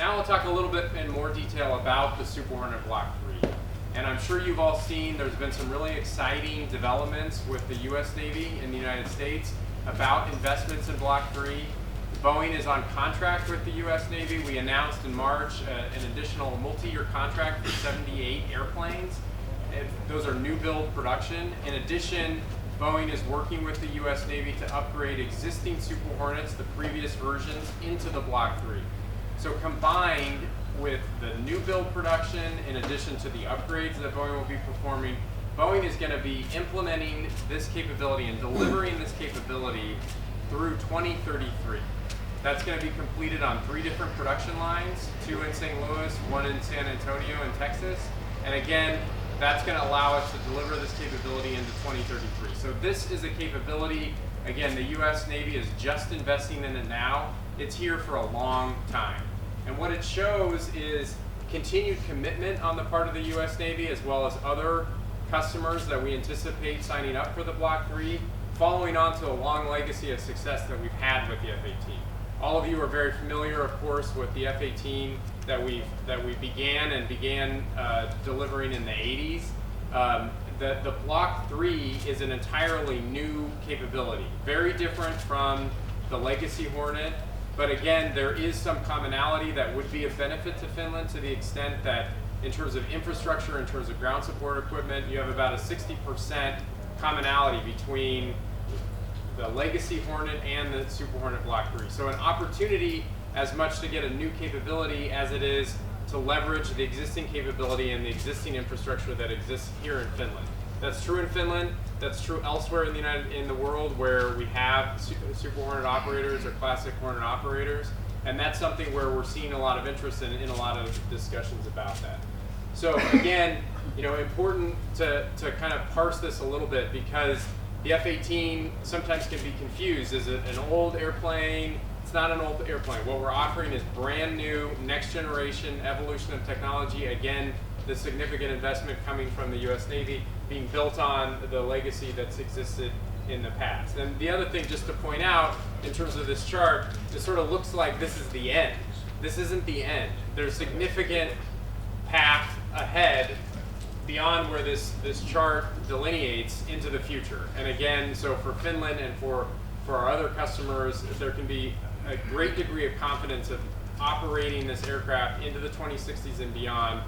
Now we'll talk a little bit in more detail about the Super Hornet Block 3. And I'm sure you've all seen there's been some really exciting developments with the U.S. Navy in the United States about investments in Block 3. Boeing is on contract with the U.S. Navy. We announced in March an additional multi-year contract for 78 airplanes. Those are new build production. In addition, Boeing is working with the U.S. Navy to upgrade existing Super Hornets, the previous versions, into the Block 3. So combined with the new build production, in addition to the upgrades that Boeing will be performing, Boeing is going to be implementing this capability and delivering this capability through 2033. That's going to be completed on 3 different production lines, 2 in St. Louis, 1 in San Antonio in Texas. And again, that's going to allow us to deliver this capability into 2033. So this is a capability, again, the U.S. Navy is just investing in it now. It's here for a long time. And what it shows is continued commitment on the part of the U.S. Navy, as well as other customers that we anticipate signing up for the Block 3, following on to a long legacy of success that we've had with the F-18. All of you are very familiar, of course, with the F-18 that we began delivering in the 80s. The Block 3 is an entirely new capability, very different from the legacy Hornet. But again, there is some commonality that would be of benefit to Finland to the extent that in terms of infrastructure, in terms of ground support equipment, you have about a 60% commonality between the legacy Hornet and the Super Hornet Block 3. So an opportunity as much to get a new capability as it is to leverage the existing capability and the existing infrastructure that exists here in Finland. That's true in Finland. That's true elsewhere in the world where we have Super Hornet operators or classic Hornet operators, and that's something where we're seeing a lot of interest in a lot of discussions about that. So again, important to kind of parse this a little bit, because the F-18 sometimes can be confused. Is it an old airplane? It's not an old airplane. What we're offering is brand new, next generation evolution of technology. Again, the significant investment coming from the U.S. Navy being built on the legacy that's existed in the past. And the other thing just to point out in terms of this chart, it sort of looks like this is the end. This isn't the end. There's significant path ahead beyond where this chart delineates into the future. And again, so for Finland and for our other customers, there can be a great degree of confidence of operating this aircraft into the 2060s and beyond.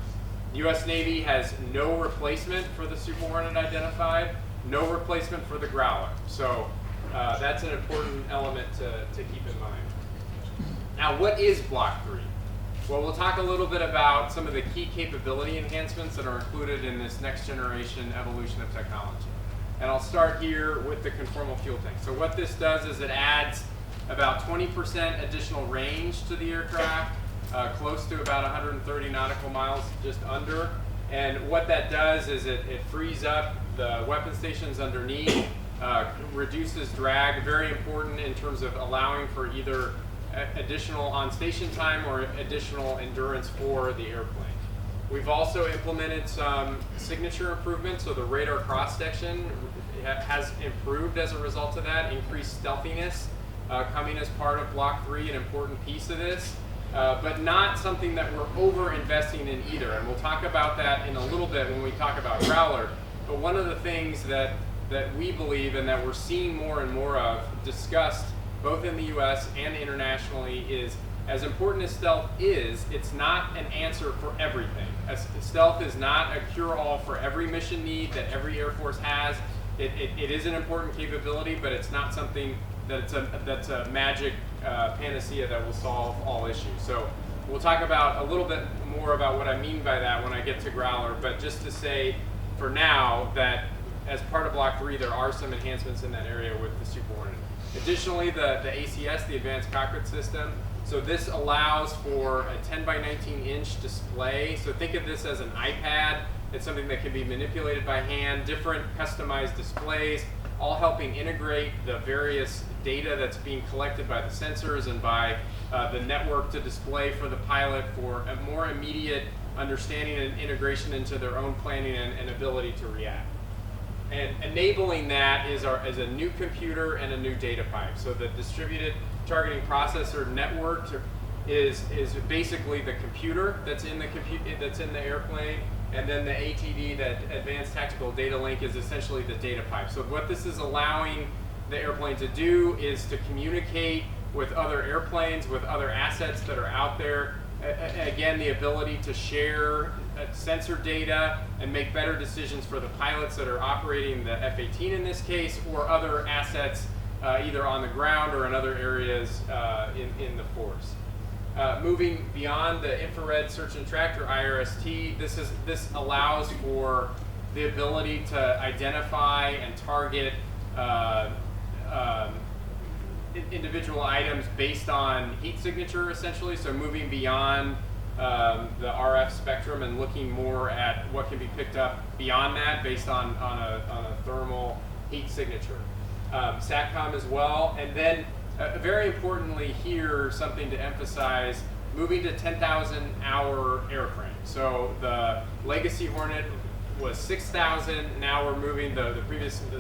The U.S. Navy has no replacement for the Super Hornet identified, no replacement for the Growler. So that's an important element to keep in mind. Now, what is Block 3? Well, we'll talk a little bit about some of the key capability enhancements that are included in this next generation evolution of technology. And I'll start here with the conformal fuel tank. So what this does is it adds about 20% additional range to the aircraft, close to about 130 nautical miles, just under. And what that does is it frees up the weapon stations underneath, reduces drag, very important in terms of allowing for either additional on-station time or additional endurance for the airplane. We've also implemented some signature improvements, so the radar cross-section has improved as a result of that, increased stealthiness coming as part of Block 3, an important piece of this, but not something that we're over-investing in either, and we'll talk about that in a little bit when we talk about Growler. But one of the things that we believe and that we're seeing more and more of discussed both in the US and internationally is, as important as stealth is, it's not an answer for everything. Stealth is not a cure-all for every mission need that every Air Force has. It is an important capability, but it's not something that's a magic panacea that will solve all issues. So we'll talk about a little bit more about what I mean by that when I get to Growler, but just to say for now that as part of Block 3, there are some enhancements in that area with the Super Hornet. Additionally, the ACS, the Advanced Cockpit System, so this allows for a 10 by 19 inch display. So think of this as an iPad. It's something that can be manipulated by hand, different customized displays, all helping integrate the various data that's being collected by the sensors and by the network to display for the pilot for a more immediate understanding and integration into their own planning and ability to react. And enabling that is a new computer and a new data pipe. So the distributed targeting processor network is basically the computer that's in the airplane, and then the ATD, that Advanced Tactical Data Link, is essentially the data pipe. So what this is allowing the airplane to do is to communicate with other airplanes, with other assets that are out there. Again, the ability to share sensor data and make better decisions for the pilots that are operating the F-18 in this case, or other assets either on the ground or in other areas in the force. Moving beyond the infrared search and tractor IRST, this allows for the ability to identify and target individual items based on heat signature, essentially. So moving beyond the RF spectrum and looking more at what can be picked up beyond that based on a thermal heat signature. SATCOM as well, and then very importantly here, something to emphasize, moving to 10,000 hour airframe. So the Legacy Hornet was 6,000, now we're moving, the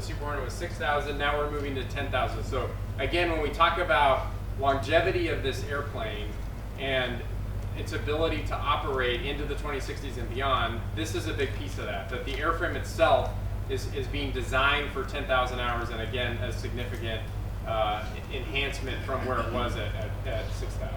Super Hornet was 6,000, now we're moving to 10,000. So again, when we talk about longevity of this airplane and its ability to operate into the 2060s and beyond, this is a big piece of that the airframe itself is being designed for 10,000 hours, and again, a significant enhancement from where it was at 6,000.